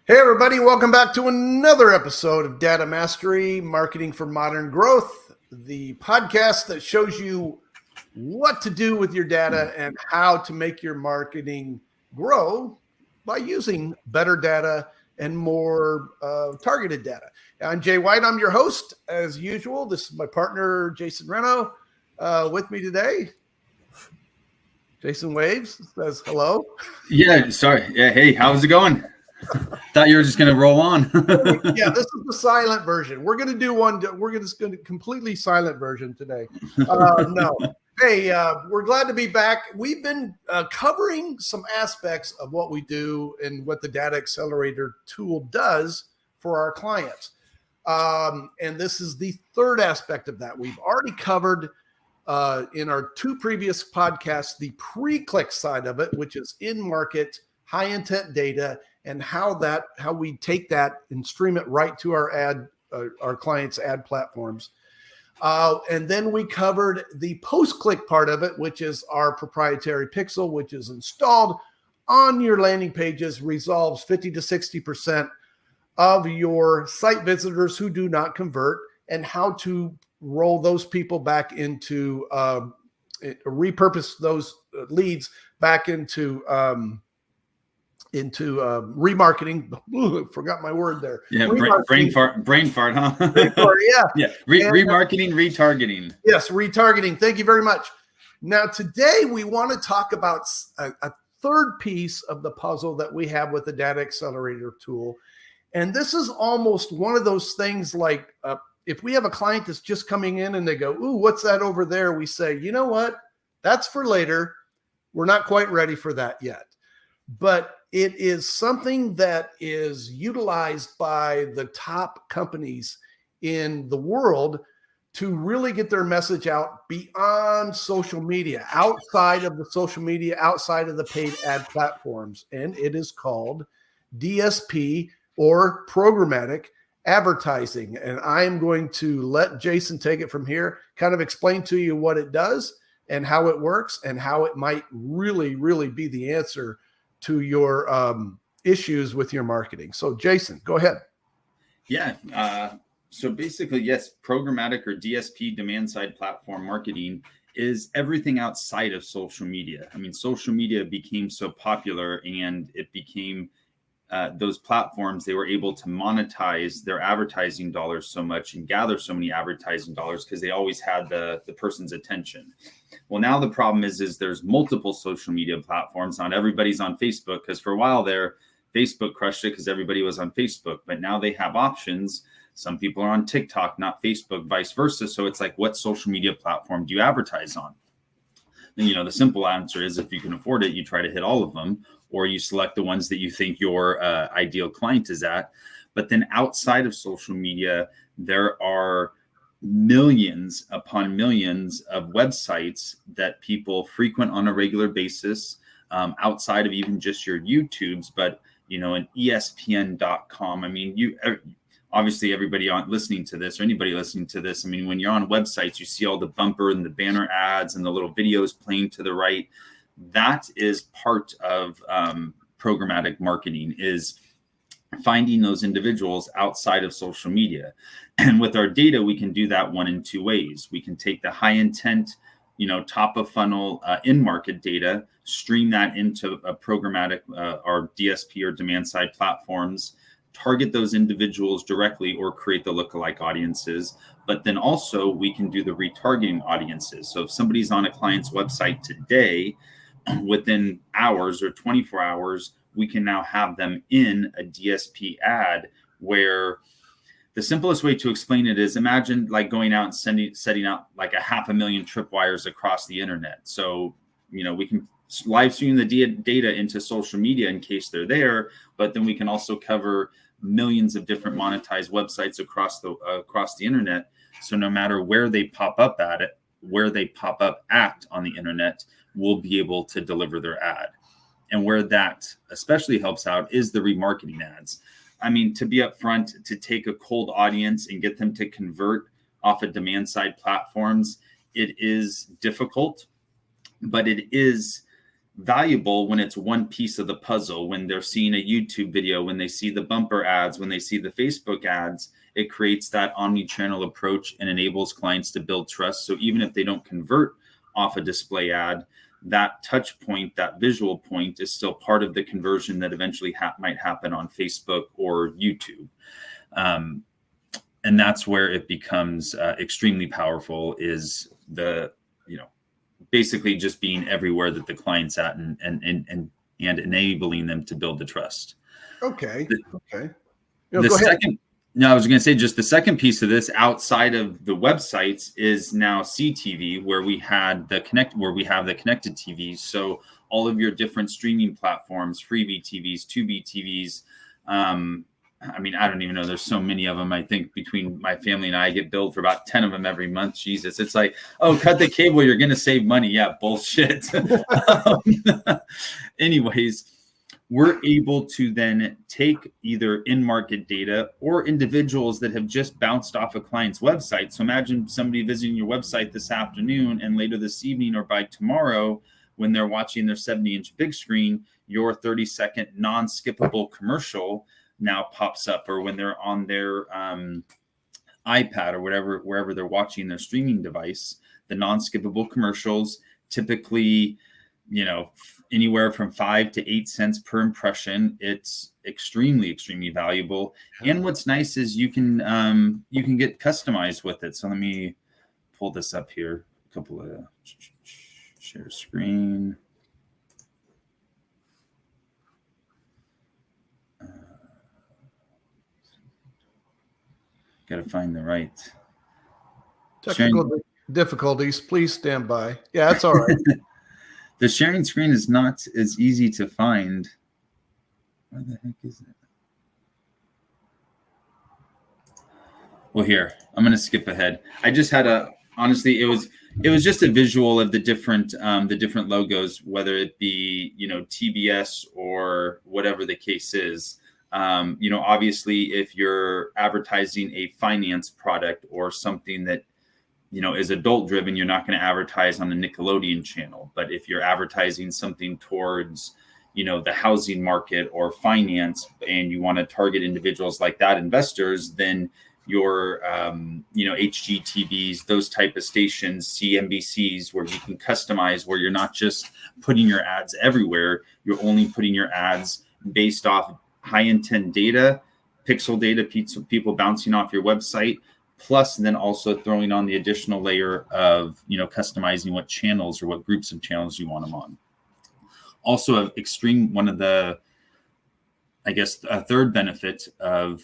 Hey, everybody, welcome back to another episode of Data Mastery Marketing for Modern Growth, the podcast that shows you what to do with your data and how to make your marketing grow by using better data and more targeted data. I'm Jay White. I'm your host, as usual. This is my partner, Jason Reno, with me today. Jason waves, says hello. Yeah, sorry. Yeah, hey, how's it going? Thought you were just gonna roll on. Yeah, this is the silent version. We're gonna do one. We're just gonna completely silent version today. No, hey, we're glad to be back. We've been covering some aspects of what we do and what the Data Accelerator tool does for our clients. And this is the third aspect of that. We've already covered in our two previous podcasts the pre-click side of it, which is in-market high intent data, and how we take that and stream it right to our clients' ad platforms. And then we covered the post-click part of it, which is our proprietary pixel, which is installed on your landing pages, resolves 50 to 60% of your site visitors who do not convert, and how to roll those people back into repurpose those leads back into remarketing. Forgot my word there. Yeah, brain fart, huh? Yeah. Remarketing, retargeting. Yes, retargeting. Thank you very much. Now, today we want to talk about a third piece of the puzzle that we have with the Data Accelerator tool. And this is almost one of those things like if we have a client that's just coming in and they go, "Ooh, what's that over there?" We say, "You know what? That's for later. We're not quite ready for that yet." But it is something that is utilized by the top companies in the world to really get their message out beyond social media, outside of the social media, outside of the paid ad platforms. And it is called DSP, or programmatic advertising. And I am going to let Jason take it from here, kind of explain to you what it does and how it works and how it might really, really be the answer to your issues with your marketing. So Jason, go ahead. Yeah. So basically, yes, programmatic or DSP, demand side platform marketing, is everything outside of social media. I mean, social media became so popular, and it became those platforms, they were able to monetize their advertising dollars so much and gather so many advertising dollars because they always had the person's attention. Well, now the problem is there's multiple social media platforms. Not everybody's on Facebook, because for a while there, Facebook crushed it because everybody was on Facebook. But now they have options. Some people are on TikTok, not Facebook, vice versa. So it's like, what social media platform do you advertise on? And, the simple answer is, if you can afford it, you try to hit all of them, or you select the ones that you think your ideal client is at. But then outside of social media, there are millions upon millions of websites that people frequent on a regular basis, outside of even just your YouTubes, but, an ESPN.com. I mean, obviously everybody listening to this, or anybody listening to this, I mean, when you're on websites, you see all the bumper and the banner ads and the little videos playing to the right. That is part of programmatic marketing, is finding those individuals outside of social media. And with our data, we can do that one in two ways. We can take the high intent, top of funnel in-market data, stream that into a programmatic or DSP or demand side platforms, target those individuals directly, or create the lookalike audiences. But then also we can do the retargeting audiences. So if somebody's on a client's website today, within hours or 24 hours, we can now have them in a DSP ad, where the simplest way to explain it is, imagine like going out and setting out like 500,000 tripwires across the internet. So, we can live stream the data into social media in case they're there, but then we can also cover millions of different monetized websites across the internet. So no matter where they pop up at on the internet, we'll be able to deliver their ad. And where that especially helps out is the remarketing ads. I mean, to be upfront, to take a cold audience and get them to convert off of demand side platforms, it is difficult, but it is valuable when it's one piece of the puzzle. When they're seeing a YouTube video, when they see the bumper ads, when they see the Facebook ads, it creates that omni-channel approach and enables clients to build trust. So even if they don't convert off a display ad, that touch point, that visual point is still part of the conversion that eventually might happen on Facebook or YouTube. And that's where it becomes extremely powerful, is the, basically just being everywhere that the client's at and enabling them to build the trust. Okay. Okay. The second, no, I was going to say just the second piece of this outside of the websites is now CTV, where we have the connected TVs. So all of your different streaming platforms, Freevee TVs, Tubi TVs. I don't even know. There's so many of them. I think between my family and I get billed for about 10 of them every month. Jesus. It's like, oh, cut the cable. You're going to save money. Yeah. Bullshit. Anyways, we're able to then take either in-market data or individuals that have just bounced off a client's website. So imagine somebody visiting your website this afternoon, and later this evening or by tomorrow, when they're watching their 70-inch big screen, your 30-second non-skippable commercial now pops up, or when they're on their iPad or wherever they're watching their streaming device, the non-skippable commercials, typically, anywhere from 5 to 8 cents per impression. It's extremely, extremely valuable. And what's nice is you can get customized with it. So let me pull this up here. A couple of share screen. Got to find the right technical difficulties. Please stand by. Yeah, that's all right. The sharing screen is not as easy to find. Where the heck is it? Well, here, I'm going to skip ahead. I just had honestly, it was just a visual of the different logos, whether it be, TBS or whatever the case is. Obviously, if you're advertising a finance product or something that, is adult driven, you're not going to advertise on the Nickelodeon channel. But if you're advertising something towards, the housing market or finance, and you want to target individuals like that, investors, then your, HGTVs, those type of stations, CNBCs, where you can customize, where you're not just putting your ads everywhere, you're only putting your ads based off high intent data, pixel data, people bouncing off your website, plus then also throwing on the additional layer of, customizing what channels or what groups of channels you want them on. Also, a third benefit of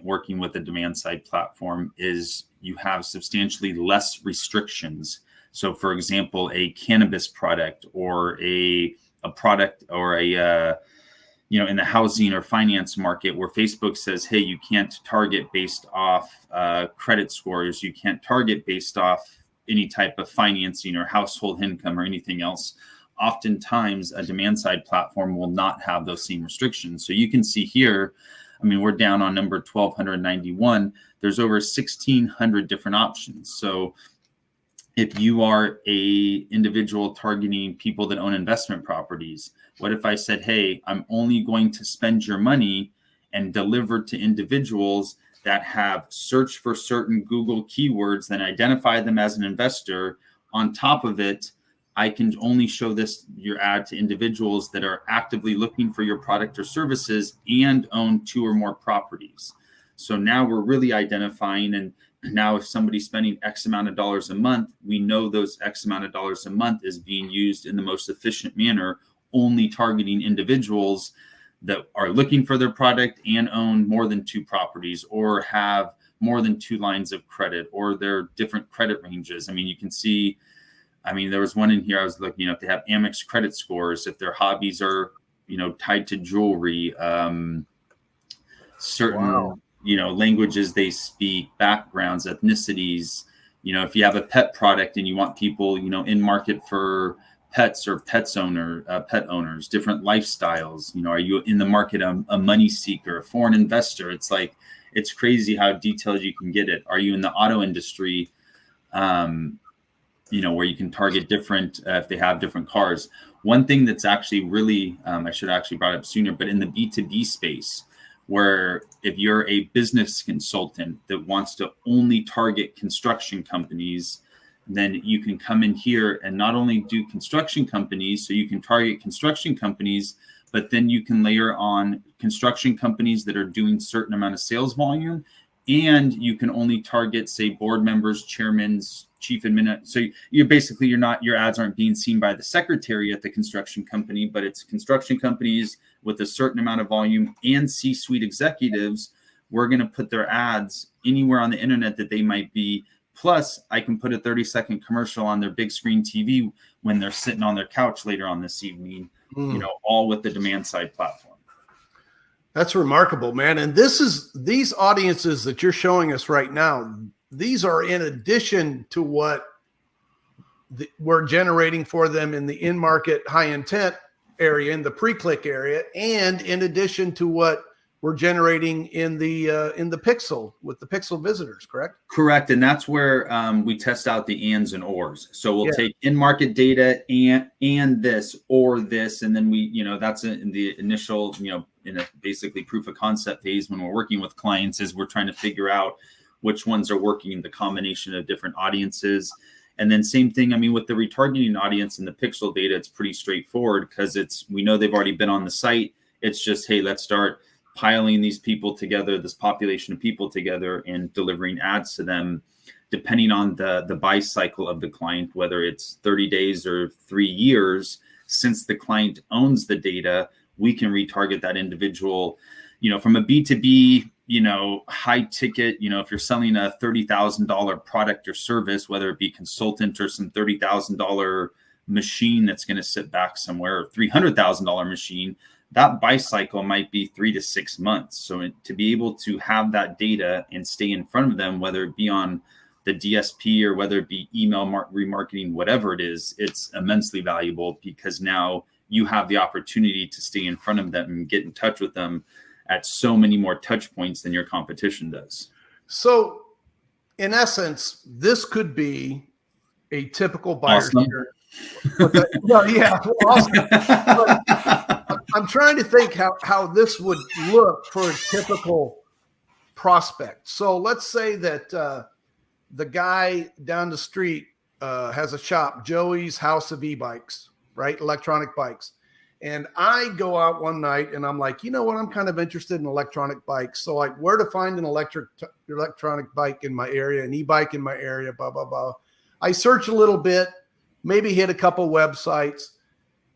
working with the demand side platform is you have substantially less restrictions. So for example, a cannabis product or a product or in the housing or finance market, where Facebook says, hey, you can't target based off credit scores, you can't target based off any type of financing or household income or anything else. Oftentimes, a demand side platform will not have those same restrictions. So you can see here, we're down on number 1291. There's over 1,600 different options. So if you are a individual targeting people that own investment properties, what if I said, hey, I'm only going to spend your money and deliver to individuals that have searched for certain Google keywords, then identify them as an investor. On top of it, I can only show your ad to individuals that are actively looking for your product or services and own 2 or more properties. So now we're really identifying, and now if somebody's spending X amount of dollars a month, we know those X amount of dollars a month is being used in the most efficient manner, only targeting individuals that are looking for their product and own more than 2 properties or have more than 2 lines of credit, or their different credit ranges. You can see, there was one in here I was looking at, they have Amex credit scores, if their hobbies are, tied to jewelry, certain, Wow. Languages they speak, backgrounds, ethnicities. If you have a pet product and you want people, in market for pets or pet owners, different lifestyles, are you in the market a money seeker, a foreign investor? It's crazy how detailed you can get it. Are you in the auto industry? Where you can target different, if they have different cars. One thing that's actually really, I should have actually brought it up sooner, but in the B2B space, where if you're a business consultant that wants to only target construction companies, then you can come in here and not only do construction companies, so you can target construction companies, but then you can layer on construction companies that are doing certain amount of sales volume, and you can only target, say, board members, chairmen, chief admin. So you're basically, your ads aren't being seen by the secretary at the construction company, but it's construction companies with a certain amount of volume and C-suite executives. We're going to put their ads anywhere on the internet that they might be. Plus, I can put a 30-second commercial on their big screen TV when they're sitting on their couch later on this evening, all with the demand side platform. That's remarkable, man. And these audiences that you're showing us right now, these are in addition to what we're generating for them in the in-market high intent area, in the pre-click area, and in addition to what we're generating in the Pixel with the Pixel visitors, correct? Correct. And that's where we test out the ands and ors. So we'll take in-market data and this or this, and then we, that's in the initial, in a basically proof of concept phase when we're working with clients, is we're trying to figure out which ones are working in the combination of different audiences. And then same thing, with the retargeting audience and the Pixel data, it's pretty straightforward because we know they've already been on the site. It's just, hey, let's start piling these people together, this population of people together, and delivering ads to them, depending on the buy cycle of the client, whether it's 30 days or 3 years. Since the client owns the data, we can retarget that individual, from a B2B, high ticket, if you're selling a $30,000 product or service, whether it be consultant or some $30,000 machine that's going to sit back somewhere, or $300,000 machine, that buy cycle might be 3 to 6 months. So to be able to have that data and stay in front of them, whether it be on the DSP or whether it be email remarketing, whatever it is, it's immensely valuable because now you have the opportunity to stay in front of them and get in touch with them at so many more touch points than your competition does. So in essence, this could be a typical buyer's journey. Awesome. But I'm trying to think how this would look for a typical prospect. So let's say that the guy down the street has a shop, Joey's House of E-Bikes, right? Electronic bikes. And I go out one night and I'm like, you know what? I'm kind of interested in electronic bikes. So like where to find an electronic bike in my area, an e-bike in my area, blah, blah, blah. I search a little bit, maybe hit a couple websites.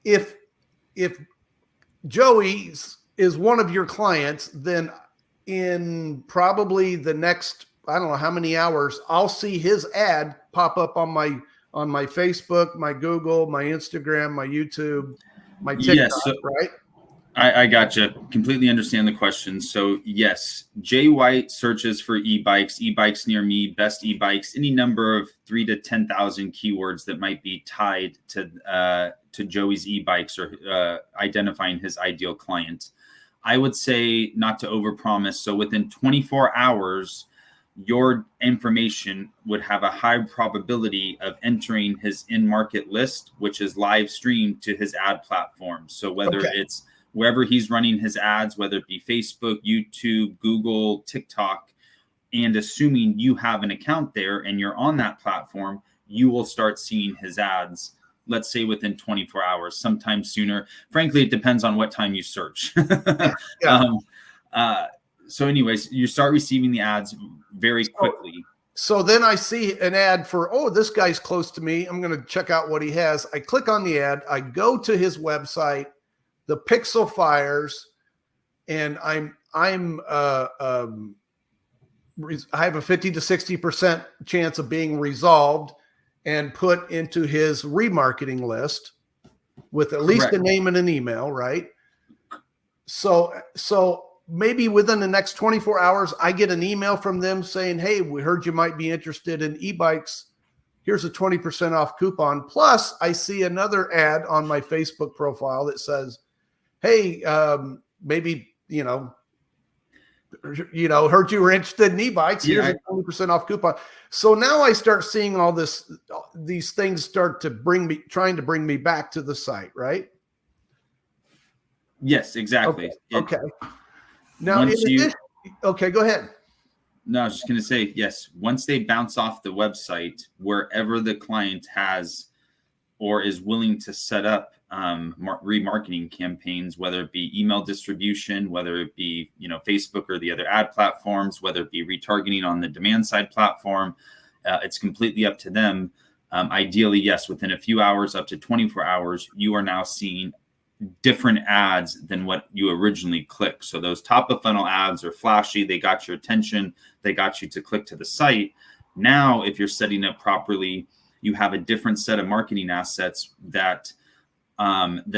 If Joey's is one of your clients, then in probably the next, I don't know how many hours, I'll see his ad pop up on my Facebook, my Google, my Instagram, my YouTube, my TikTok, right? I gotcha. Completely understand the question. So yes, Jay White searches for e-bikes near me, best e-bikes, any number of 3,000 to 10,000 keywords that might be tied to Joey's e-bikes or identifying his ideal client. I would say not to overpromise. So within 24 hours, your information would have a high probability of entering his in-market list, which is live streamed to his ad platform. So whether it's wherever he's running his ads, whether it be Facebook, YouTube, Google, TikTok, and assuming you have an account there and you're on that platform, you will start seeing his ads, let's say within 24 hours, sometimes sooner. Frankly, it depends on what time you search. So anyways, you start receiving the ads very quickly. So then I see an ad for, oh, this guy's close to me. I'm going to check out what he has. I click on the ad. I go to his website, the Pixel fires, and I have a 50 to 60% chance of being resolved and put into his remarketing list with at least a name and an email, right? So maybe within the next 24 hours, I get an email from them saying, hey, we heard you might be interested in e-bikes. Here's a 20% off coupon. Plus, I see another ad on my Facebook profile that says, hey, maybe, heard you were interested in e-bikes. Here's a 20% off coupon. So now I start seeing these things start to trying to bring me back to the site, right? Yes, exactly. Okay. Now, okay, go ahead. No, I was just going to say, yes, once they bounce off the website, wherever the client has or is willing to set up remarketing campaigns, whether it be email distribution, whether it be, Facebook or the other ad platforms, whether it be retargeting on the demand side platform, it's completely up to them. Ideally, yes, within a few hours, up to 24 hours, you are now seeing different ads than what you originally clicked. So those top of funnel ads are flashy. They got your attention. They got you to click to the site. Now, if you're setting up properly, you have a different set of marketing assets that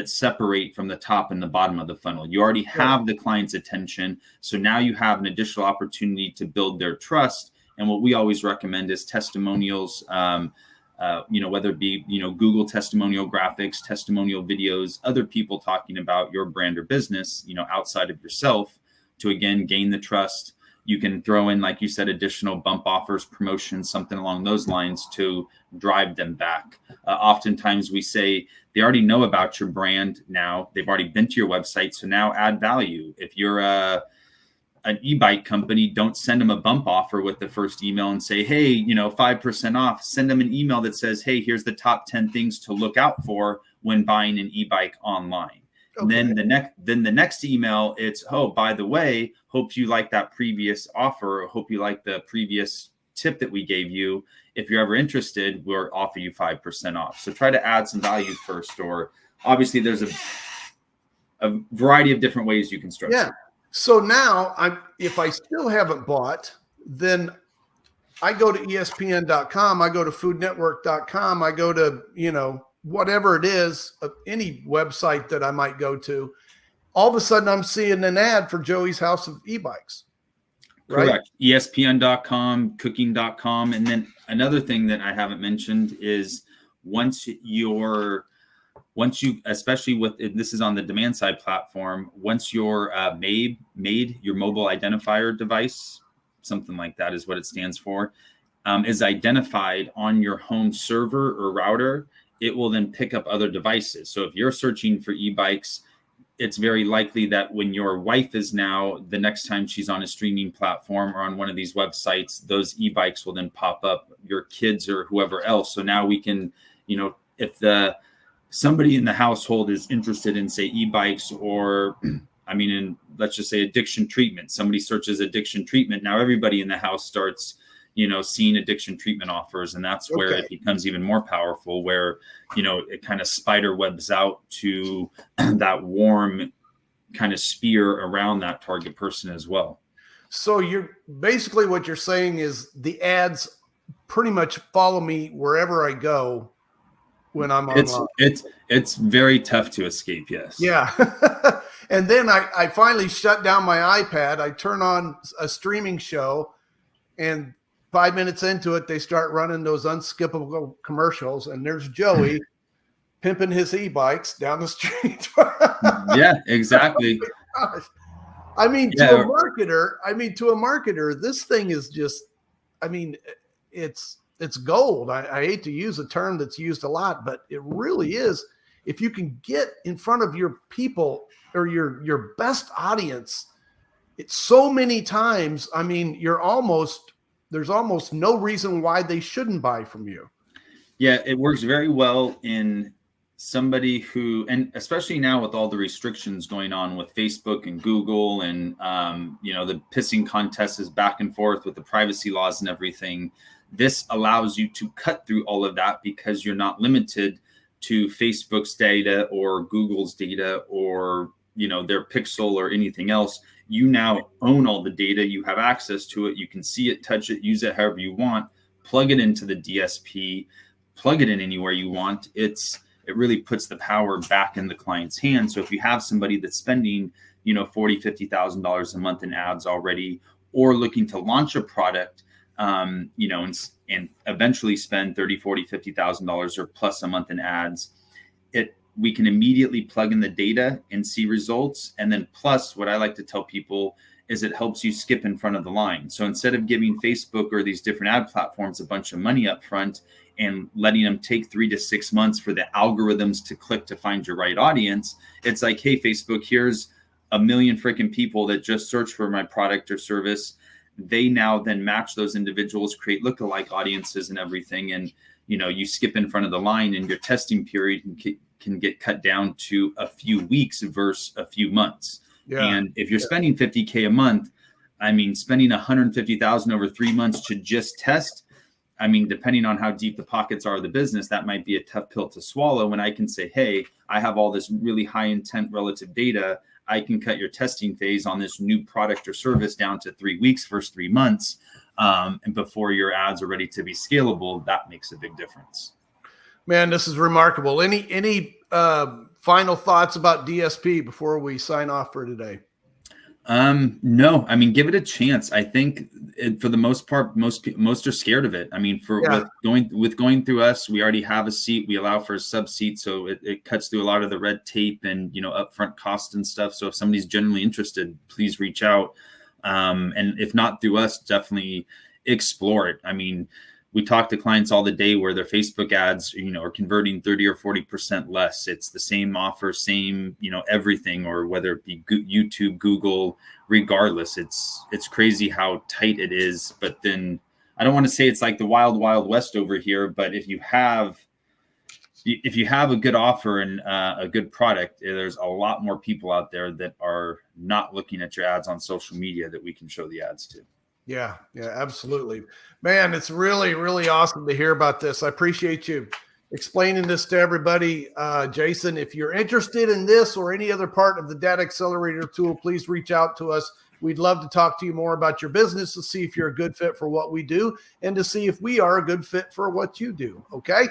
separate from the top and the bottom of the funnel. You already have the client's attention. So now you have an additional opportunity to build their trust. And what we always recommend is testimonials, whether it be, Google testimonial graphics, testimonial videos, other people talking about your brand or business, outside of yourself to, again, gain the trust. You can throw in, like you said, additional bump offers, promotions, something along those lines to drive them back. Oftentimes we say they already know about your brand now. They've already been to your website. So now add value. If you're an e-bike company, don't send them a bump offer with the first email and say, hey, 5% off. Send them an email that says, hey, here's the top 10 things to look out for when buying an e-bike online. Okay. And then the next email, it's, oh, by the way, hope you like that previous offer, or hope you like the previous tip that we gave you. If you're ever interested, we'll offer you 5% off. So try to add some value first, or obviously there's a variety of different ways you can structure. Yeah. So now if I still haven't bought, then I go to ESPN.com, I go to foodnetwork.com, I go to, whatever it is, any website that I might go to. All of a sudden I'm seeing an ad for Joey's House of E-Bikes. Right? Correct. ESPN.com, cooking.com. And then another thing that I haven't mentioned is once you, especially with, this is on the demand side platform, once your made your mobile identifier device, something like that is what it stands for, is identified on your home server or router, it will then pick up other devices. So if you're searching for e-bikes, it's very likely that when your wife is now, the next time she's on a streaming platform or on one of these websites, those e-bikes will then pop up, your kids or whoever else. So now we can, if somebody in the household is interested in, say, e-bikes or, let's just say addiction treatment, somebody searches addiction treatment. Now everybody in the house starts, seeing addiction treatment offers. And that's where it becomes even more powerful, where, it kind of spider webs out to that warm kind of spear around that target person as well. So what you're saying is the ads pretty much follow me wherever I go when I'm online. It's very tough to escape. Yes. Yeah. And then I finally shut down my iPad. I turn on a streaming show, and 5 minutes into it, they start running those unskippable commercials, and there's Joey pimping his e-bikes down the street. Yeah, exactly. Oh to a marketer, this thing is just, it's gold. I hate to use a term that's used a lot, but it really is. If you can get in front of your people or your best audience, it's so many times, there's almost no reason why they shouldn't buy from you. Yeah, it works very well in somebody who, and especially now with all the restrictions going on with Facebook and Google and, the pissing contests is back and forth with the privacy laws and everything. This allows you to cut through all of that because you're not limited to Facebook's data or Google's data or, their pixel or anything else. You now own all the data. You have access to it. You can see it, touch it, use it however you want, plug it into the DSP, plug it in anywhere you want. It really puts the power back in the client's hands. So if you have somebody that's spending, $40,000, $50,000 a month in ads already, or looking to launch a product, and eventually spend $30,000, $40,000, $50,000 or plus a month in ads, we can immediately plug in the data and see results. And then plus, what I like to tell people is it helps you skip in front of the line. So instead of giving Facebook or these different ad platforms a bunch of money up front and letting them take 3 to 6 months for the algorithms to click to find your right audience, it's like, hey, Facebook, here's a million freaking people that just search for my product or service. They now then match those individuals, create lookalike audiences and everything. And, you know, you skip in front of the line and your testing period can get cut down to a few weeks versus a few months. Yeah. And if you're spending $50K a month, I mean, spending $150,000 over 3 months to just test, I mean, depending on how deep the pockets are of the business, that might be a tough pill to swallow. When I can say, hey, I have all this really high intent relative data, I can cut your testing phase on this new product or service down to 3 weeks versus 3 months. And before your ads are ready to be scalable, that makes a big difference. Man, this is remarkable. Any final thoughts about DSP before we sign off for today? No, I mean, give it a chance. I think for the most part, most are scared of it. I mean, with going through us, we already have a seat. We allow for a sub seat. So it cuts through a lot of the red tape and, you know, upfront cost and stuff. So if somebody's genuinely interested, please reach out. And if not through us, definitely explore it. I mean, we talk to clients all the day where their Facebook ads, you know, are converting 30 or 40% less. It's the same offer, same, you know, everything, or whether it be YouTube, Google, regardless. It's crazy how tight it is. But then I don't want to say it's like the wild, wild west over here, but if you have a good offer and a good product, there's a lot more people out there that are not looking at your ads on social media that we can show the ads to. Yeah, absolutely. Man, it's really, really awesome to hear about this. I appreciate you explaining this to everybody. Jason, if you're interested in this or any other part of the Data Accelerator tool, please reach out to us. We'd love to talk to you more about your business to see if you're a good fit for what we do and to see if we are a good fit for what you do. Okay.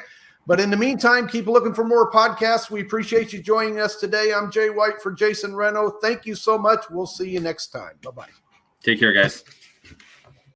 But in the meantime, keep looking for more podcasts. We appreciate you joining us today. I'm Jay White for Jason Reno. Thank you so much. We'll see you next time. Bye-bye. Take care, guys.